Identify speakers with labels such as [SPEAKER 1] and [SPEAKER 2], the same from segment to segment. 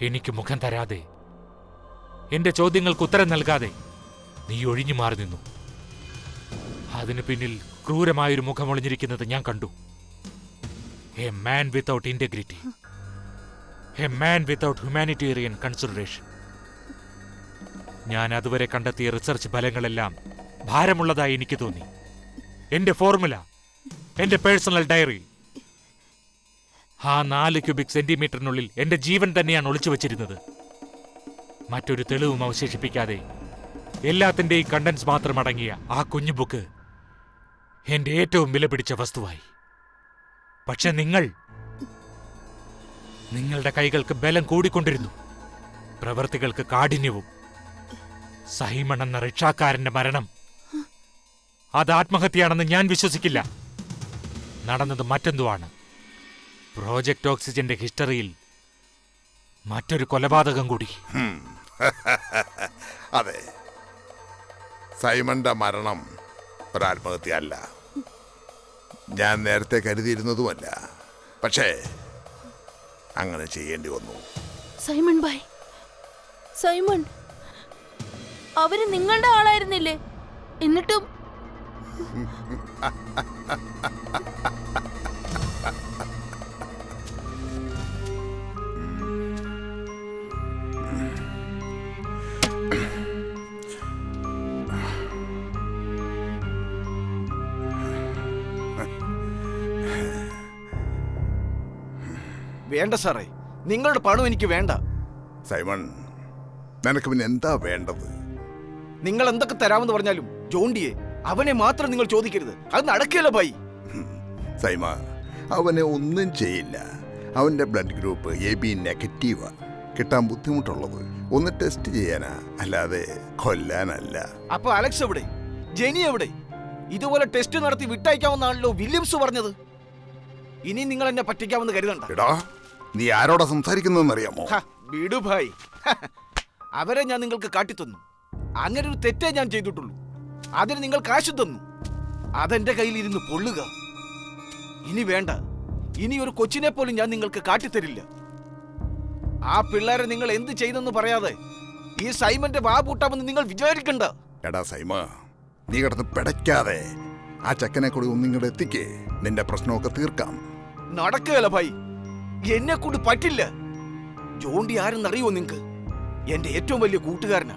[SPEAKER 1] എനിക്ക് മുഖം തരാതെ, എന്റെ ചോദ്യങ്ങൾക്ക് ഉത്തരം നൽകാതെ നീ ഒഴിഞ്ഞു മാറി നിന്നു. അതിനു പിന്നിൽ ക്രൂരമായൊരു മുഖം ഒളിഞ്ഞിരിക്കുന്നത് ഞാൻ കണ്ടു. A man without integrity, a man without humanitarian consideration. ഞാൻ അതുവരെ കണ്ടെത്തിയ റിസർച്ച് ഫലങ്ങളെല്ലാം ഭാരമുള്ളതായി എനിക്ക് തോന്നി. എന്റെ ഫോർമുല, എന്റെ പേഴ്സണൽ ഡയറി, ആ 4 ക്യൂബിക് സെന്റിമീറ്ററിനുള്ളിൽ എന്റെ ജീവൻ തന്നെയാണ് ഒളിച്ചു വച്ചിരുന്നത്. മറ്റൊരു തെളിവും അവശേഷിപ്പിക്കാതെ എല്ലാത്തിന്റെയും കണ്ടൻസ് മാത്രം അടങ്ങിയ ആ കുഞ്ഞു ബുക്ക് എന്റെ ഏറ്റവും വിലപിടിച്ച വസ്തുവായി. പക്ഷെ നിങ്ങളുടെ കൈകൾക്ക് ബലം കൂടിക്കൊണ്ടിരുന്നു, പ്രവൃത്തികൾക്ക് കാഠിന്യവും. സൈമൺ എന്ന റിക്ഷാക്കാരന്റെ മരണം അത് ആത്മഹത്യയാണെന്ന് ഞാൻ വിശ്വസിക്കില്ല. നടന്നത് മറ്റെന്തുവാണ്. പ്രോജക്ട് ഓക്സിജന്റെ ഹിസ്റ്ററിയിൽ മറ്റൊരു കൊലപാതകം കൂടി.
[SPEAKER 2] അതെ, സൈമന്റെ മരണം ഒരാത്മഹത്യ അല്ല. ഞാൻ നേരത്തെ കരുതിയിരുന്നതുമല്ല. പക്ഷേ അങ്ങനെ ചെയ്യേണ്ടി വന്നു.
[SPEAKER 3] സൈമൺ ഭായ്, സൈമൺ അവര് നിങ്ങളുടെ ആളായിരുന്നില്ലേ? എന്നിട്ടും
[SPEAKER 4] വേണ്ട സാറേ, നിങ്ങളുടെ പണം എനിക്ക് വേണ്ട.
[SPEAKER 2] സൈമൺ, നിനക്ക് പിന്നെ എന്താ വേണ്ടത്?
[SPEAKER 4] നിങ്ങൾ എന്തൊക്കെ തരാമെന്ന് പറഞ്ഞാലും ജോണ്ടിയെ, അവനെ മാത്രം നിങ്ങൾ ചോദിക്കരുത്. അത് നടക്കില്ല ഭായി.
[SPEAKER 2] സൈമ, അവനെ ഒന്നും ചെയ്യില്ല. അവന്റെ ബ്ലഡ് ഗ്രൂപ്പ് AB നെഗറ്റീവാ. കിട്ടാൻ ബുദ്ധിമുട്ടുള്ളത് ഒന്ന് ടെസ്റ്റ് ചെയ്യാനാ, അല്ലാതെ കൊല്ലാനല്ല.
[SPEAKER 4] അപ്പൊ അലക്സ് എവിടെ? ജെനി എവിടെ? ഇതുപോലെ ടെസ്റ്റ് നടത്തി വിട്ടയക്കാവുന്നാണല്ലോ വില്യംസ് പറഞ്ഞത്. ഇനി നിങ്ങൾ എന്നെ പറ്റിക്കാമെന്ന് കരുതണ്ട.
[SPEAKER 2] എടാ, നീ ആരോടാ സംസാരിക്കുന്നതെന്നറിയാമോ?
[SPEAKER 4] ബീഡു ഭായ്, അവരെ ഞാൻ നിങ്ങൾക്ക് കാട്ടിത്തന്നു. അങ്ങനെ ഒരു തെറ്റേ ഞാൻ ചെയ്തിട്ടുള്ളൂ. അതിന് നിങ്ങൾ കാശ് തന്നു. അതെന്റെ കയ്യിലിരുന്ന് പൊള്ളുക. ഇനി വേണ്ട, ഇനി ഒരു കൊച്ചിനെ പോലും ഞാൻ നിങ്ങൾക്ക് കാട്ടിത്തരില്ല. ആ പിള്ളേരെ നിങ്ങൾ എന്ത് ചെയ്തെന്ന് പറയാതെ ഈ സൈമന്റെ വാ പൂട്ടാമെന്ന് നിങ്ങൾ വിചാരിക്കണ്ട.
[SPEAKER 2] എടാ സൈമ, നീ കിടന്ന് പിടയ്ക്കാതെ ആ ചെക്കനെ കൂടി ഒന്നിങ്ങോട്ട് എത്തിക്കേ. നിന്റെ പ്രശ്നമൊക്കെ തീർക്കാം.
[SPEAKER 4] നടക്കുകയല്ല ഭായി, എന്നെ കൊണ്ട് പറ്റില്ല. ജോണ്ടി ആരെന്നറിയോ നിങ്ങക്ക്? എന്റെ ഏറ്റവും വലിയ കൂട്ടുകാരനാ.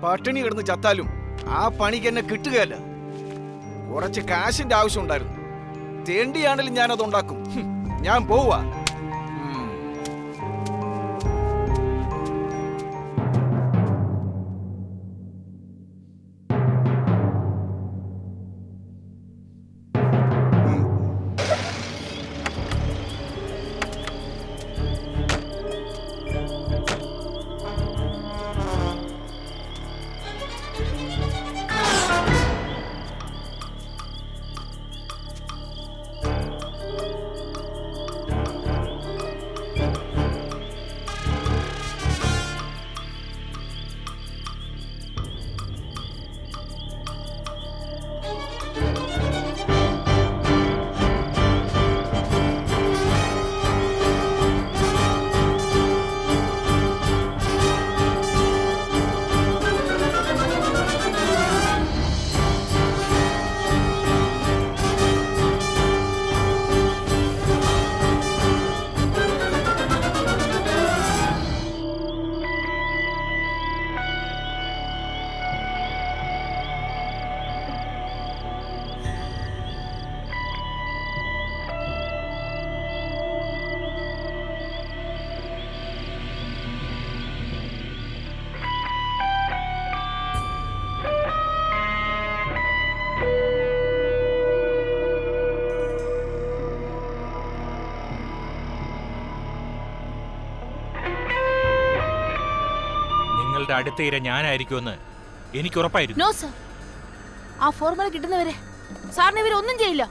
[SPEAKER 4] പട്ടിണി കിടന്ന് ചത്താലും ആ പണിക്ക് എന്നെ കിട്ടുകയല്ല. കുറച്ച് കാശിന്റെ ആവശ്യം ഉണ്ടായിരുന്നു. തേണ്ടിയാണെങ്കിലും ഞാനത് ഉണ്ടാക്കും. ഞാൻ പോവാ.
[SPEAKER 1] അടുത്ത ഇര ഞാനായിരിക്കുമെന്ന് എനിക്ക് ഉറപ്പായിരുന്നു.
[SPEAKER 3] നോ സർ, ആ ഫോർമുല കിട്ടുന്നവരെ സാറിന് ഇവരൊന്നും ചെയ്യില്ല.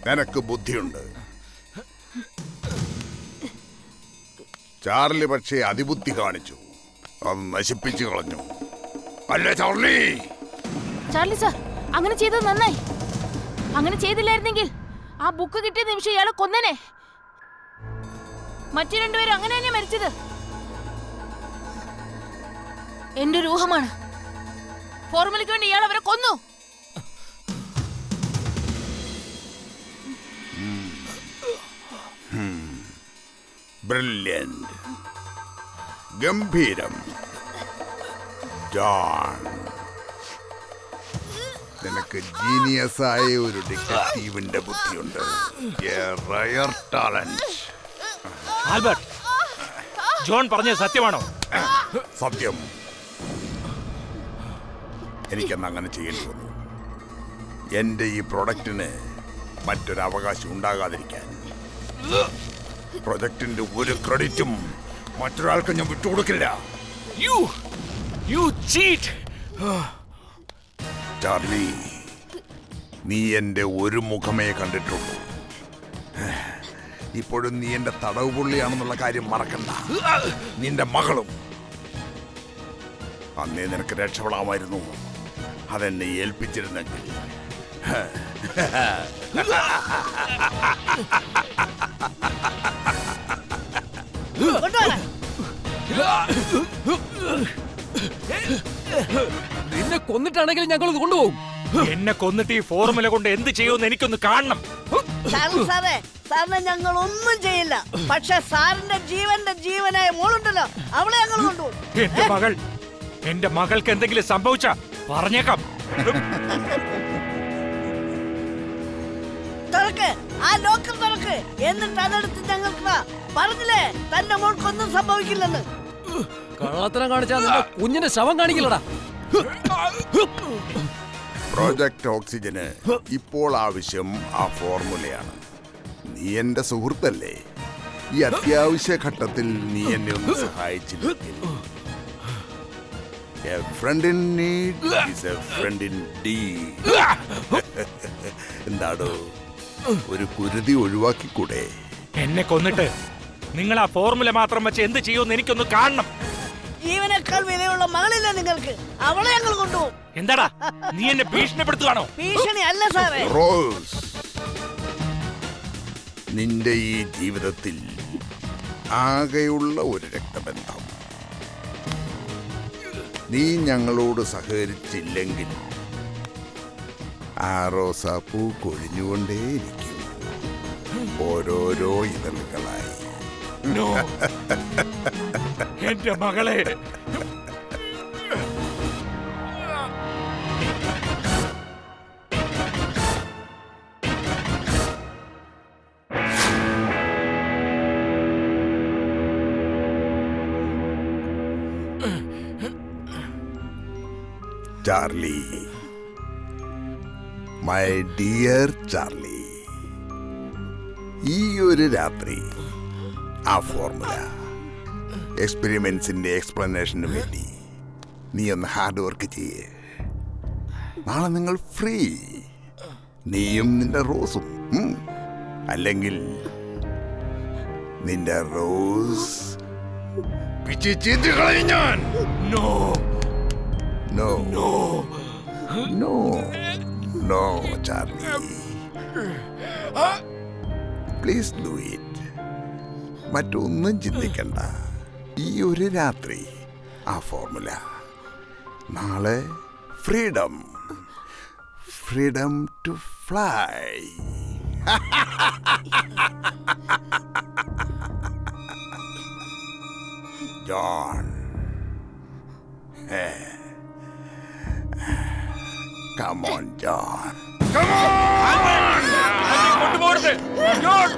[SPEAKER 2] നിനക്ക് ബുദ്ധിയുണ്ട്. ചാർലി പക്ഷേ അതിബുദ്ധി കാണിച്ചു. അത് നശിപ്പിച്ചു കളഞ്ഞു. അല്ലേ ചാർലി?
[SPEAKER 3] ചാർലി സാർ, അങ്ങനെ ചെയ്തത് നന്നായി. അങ്ങനെ ചെയ്തില്ലായിരുന്നെങ്കിൽ ആ ബുക്ക് കിട്ടിയ നിമിഷം ഇയാളെ കൊന്നനെ. മറ്റു രണ്ടുപേരും അങ്ങനെ തന്നെ മരിച്ചത്. എന്റെ ഒരു ഊഹമാണ്. ഫോർമുലയ്ക്ക് വേണ്ടി ഇയാൾ അവരെ കൊന്നു.
[SPEAKER 2] ബ്രില്യന്റ്, ഗംഭീരം. ജോൺ, നിനക്ക് ജീനിയസ് ആയ ഒരു ഡിറ്റക്റ്റീവിന്റെ ബുദ്ധിയുണ്ട്. Rare talent.
[SPEAKER 1] ആൽബർട്ട്, ജോൺ പറഞ്ഞത് സത്യമാണോ?
[SPEAKER 2] സത്യം. എനിക്കെന്ന് അങ്ങനെ ചെയ്യേണ്ടി വന്നു. എന്റെ ഈ പ്രൊഡക്റ്റിന് മറ്റൊരു അവകാശം ഉണ്ടാകാതിരിക്കാൻ. പ്രൊജക്ടിന്റെ ഒരു ക്രെഡിറ്റും മറ്റൊരാൾക്ക് ഞാൻ വിട്ടുകൊടുക്കില്ല.
[SPEAKER 1] You cheat!
[SPEAKER 2] ചാർലി, നീ എന്റെ ഒരു മുഖമേ കണ്ടിട്ടുള്ളൂ. ഇപ്പോഴും നീ എന്റെ തടവ് പുള്ളിയാണെന്നുള്ള കാര്യം മറക്കണ്ട. നിന്റെ മകളും. അന്നേ നിനക്ക് രക്ഷപ്പെടാമായിരുന്നു, അതെന്നെ ഏൽപ്പിച്ചിരുന്നെങ്കിൽ.
[SPEAKER 5] നിന്നെ കൊന്നിട്ടാണെങ്കിൽ ഞങ്ങൾ കൊണ്ടുപോകും.
[SPEAKER 1] എന്നെ കൊന്നിട്ട് ഈ ഫോർമുല കൊണ്ട് എന്ത് ചെയ്യുമെന്ന് എനിക്കൊന്ന് കാണണം.
[SPEAKER 6] സാറേ, സാറിനെ ഞങ്ങൾ ഒന്നും ചെയ്യില്ല. പക്ഷെ സാറിന്റെ ജീവനായ മോളുണ്ടല്ലോ, അവളെ ഞങ്ങൾ കൊണ്ടുപോകും.
[SPEAKER 1] എന്റെ മകൾക്ക് എന്തെങ്കിലും സംഭവിച്ച പറഞ്ഞേക്കാം.
[SPEAKER 6] തുറക്ക്, ആ ലോക്കർ തുറക്ക്. എന്നിട്ട് അതെടുത്ത് ഞങ്ങൾക്ക് പറഞ്ഞില്ലേ തന്റെ മോൾക്കൊന്നും സംഭവിക്കില്ലെന്ന്.
[SPEAKER 5] കള്ളത്തരം കാണിച്ചാൽ കുഞ്ഞിന്റെ ശവം കാണിക്കില്ലടാ.
[SPEAKER 2] പ്രോജക്റ്റ് ഓക്സിജന് ഇപ്പോൾ ആവശ്യം ആ ഫോർമുലയാണ്. നീ എന്റെ സുഹൃത്തല്ലേ? ഈ അത്യാവശ്യ ഘട്ടത്തിൽ നീ എന്നെ ഒന്ന് സഹായിച്ചില്ലെങ്കിൽ a friend in need is a friend indeed. എന്താടോ, ഒരു കുരുതി ഒഴിവാക്കിക്കൂടെ?
[SPEAKER 1] എന്നെ കൊന്നിട്ട് നിങ്ങൾ ആ ഫോർമുല മാത്രം വെച്ച് എന്ത് ചെയ്യുമെന്ന് എനിക്കൊന്ന് കാണണം.
[SPEAKER 6] ജീവനേക്കാൾ വിലയുള്ള മകളില്ല നിങ്ങൾക്ക്, അവളെ ഞങ്ങൾ കൊണ്ടുപോകും.
[SPEAKER 1] എന്താടാ, നീ എന്നെ ഭീഷണിപ്പെടുത്തുവാണോ?
[SPEAKER 6] ഭീഷണി അല്ല സാറേ.
[SPEAKER 2] റോസ്, നിന്റെ ഈ ജീവിതത്തിൽ ആകെയുള്ള ഒരു രക്തബന്ധം. നീ ഞങ്ങളോട് സഹകരിച്ചില്ലെങ്കിൽ ആ റോസാപ്പൂ കൊഴിഞ്ഞുകൊണ്ടേയിരിക്കും, ഓരോരോ ഇതളുകളായി.
[SPEAKER 1] എന്റെ മകളെ
[SPEAKER 2] ചാർലി, മൈ ഡിയർ ചാർലി, ഈ ഒരു രാത്രി ആ ഫോർമുല എക്സ്പെരിമെന്റ്സിന്റെ എക്സ്പ്ലനേഷന് വേണ്ടി നീ ഒന്ന് ഹാർഡ് വർക്ക് ചെയ്യേ. നാളെ നിങ്ങൾ ഫ്രീ, നീയും നിന്റെ റോസും. അല്ലെങ്കിൽ നിന്റെ റോസ് പിച്ചി ചീന്തി കളയും ഞാൻ.
[SPEAKER 1] No
[SPEAKER 2] No. No. No. No, Charlie. Please do it. മറ്റൊന്നും ചിന്തിക്കണ്ട. ഈ ഒരു രാത്രി ആ ഫോർമുല. നാളെ freedom. Freedom to fly. John. Come on, John. Come on!
[SPEAKER 1] കൊണ്ടുപോകരുത്. ജോൺ!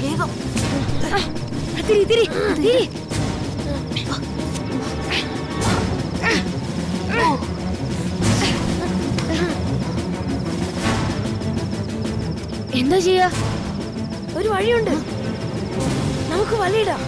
[SPEAKER 3] വേഗം തിരി തിരി തിരി. എന്താ ചെയ്യാ? ഒരു വഴിയുണ്ട്, നമുക്ക് വലയിടാം.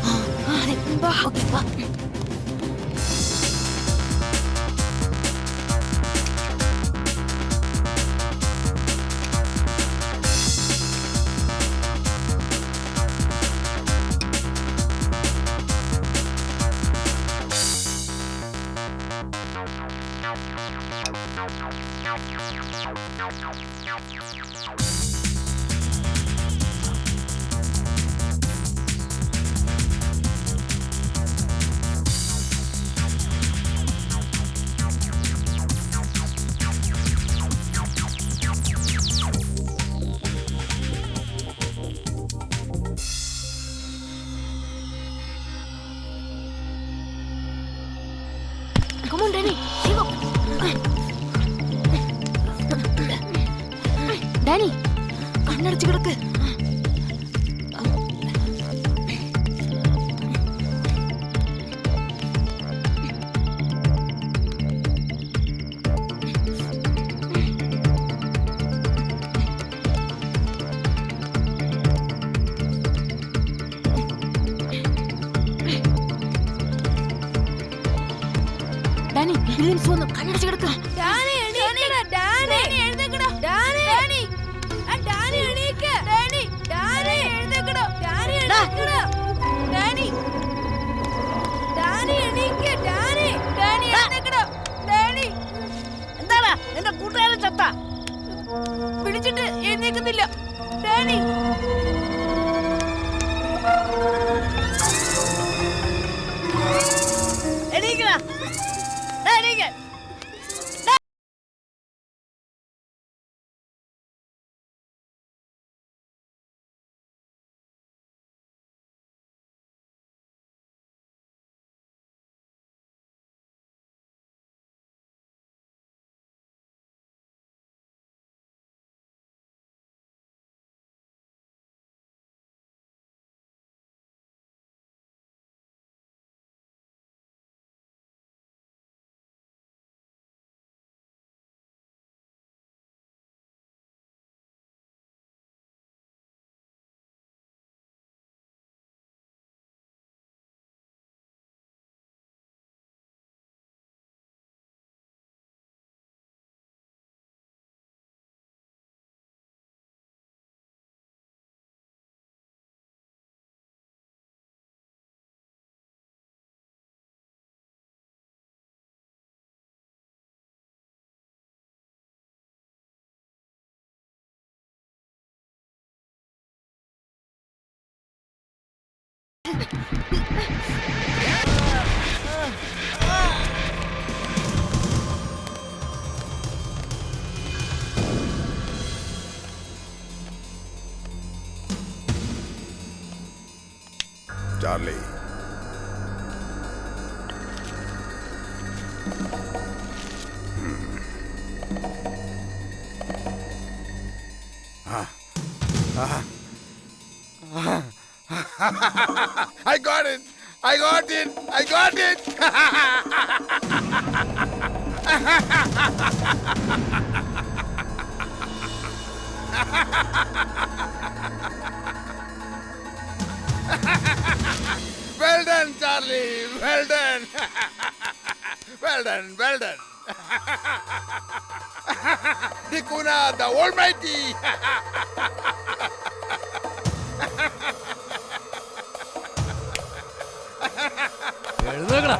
[SPEAKER 3] Come on, Danny. Danny, കണ്ണടച്ച് കിടക്ക്. ഡാനി, വില്യംസ് വന്നു. കണ്ണടച്ച് കിടക്ക്. ഡാനി, എഴുന്നേക്കടാ. ഡാനി, എഴുന്നേക്കടാ. ഡാനി, ഡാനി, ഡാനി, എഴുന്നേക്ക്. ഡാനി, ഡാനി, എഴുന്നേക്കടാ. ഡാനി, എഴുന്നേക്കടാ. ഡാനി, ഡാനി, എഴുന്നേക്ക്. ഡാനി, ഡാനി, എഴുന്നേക്കടാ. ഡാനി,
[SPEAKER 6] എന്താടാ എന്റെ കൂട്ടുകാരൻ ചത്ത?
[SPEAKER 3] പിടിച്ചിട്ട് എഴുന്നേക്കുന്നില്ല. ഡാനി,
[SPEAKER 6] എണീക്കടാ. എണീക്ക്.
[SPEAKER 2] Charlie, I got it! I got it! I got it! Well done, Charlie! Well done! Well done, well done! Tikuna, the Almighty!
[SPEAKER 5] എഴുന്നേക്കടാ.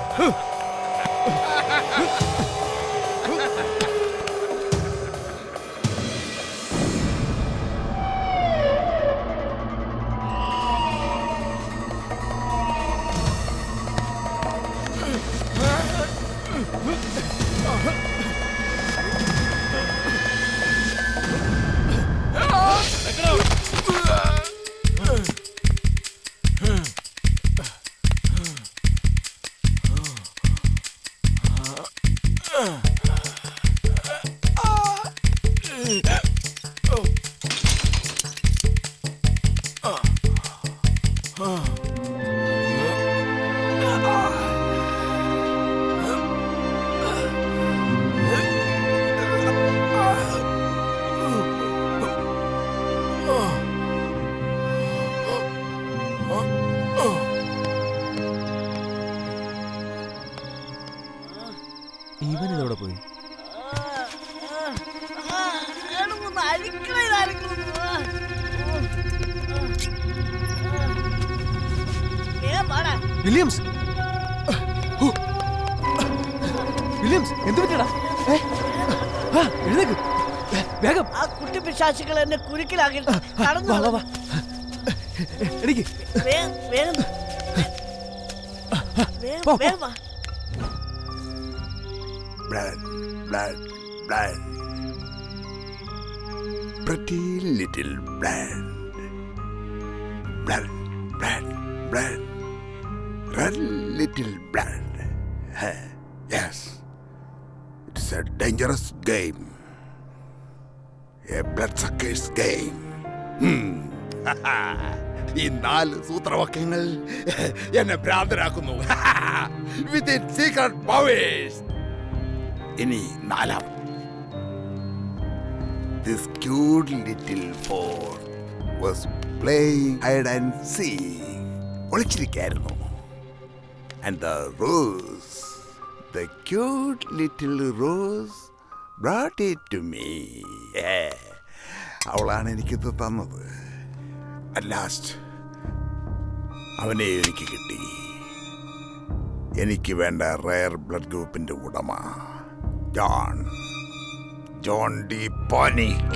[SPEAKER 5] ഇവനിതോടെ പോയി. വില്യംസ്, വില്യംസ്, എന്ത് പറ്റിയടാ? എഴുന്നേക്ക് വേഗം.
[SPEAKER 6] ആ കുട്ടി പിശാചുകൾ എന്നെ കുരുക്കിലാക്കി കടന്നു.
[SPEAKER 5] വാ, വാ, വാ. എനിക്ക്
[SPEAKER 6] വേഗം വേഗം
[SPEAKER 5] പോ, പോ.
[SPEAKER 6] വേഗം വാ.
[SPEAKER 2] Blood, blood, blood. Pretty little blood. Blood, blood, blood. Red little blood. Yes. It's a dangerous game. A bloodsucker's game. ഈ 4 സൂത്രവാക്യങ്ങൾ എന്നെ ഭ്രാന്തരാക്കുന്നു. With its secret powers. ഇനി 4. This cute little four was playing hide and seek. ഒളിച്ചിരിക്കായിരുന്നു. And the rose, the cute little rose, brought it to me. അവളാണ് എനിക്കിത് തന്നത്. At last, അവനെ എനിക്ക് കിട്ടി. എനിക്ക് വേണ്ട റയർ ബ്ലഡ് ഗ്രൂപ്പിന്റെ ഉടമ ജോൺ ഡി പോനിക്.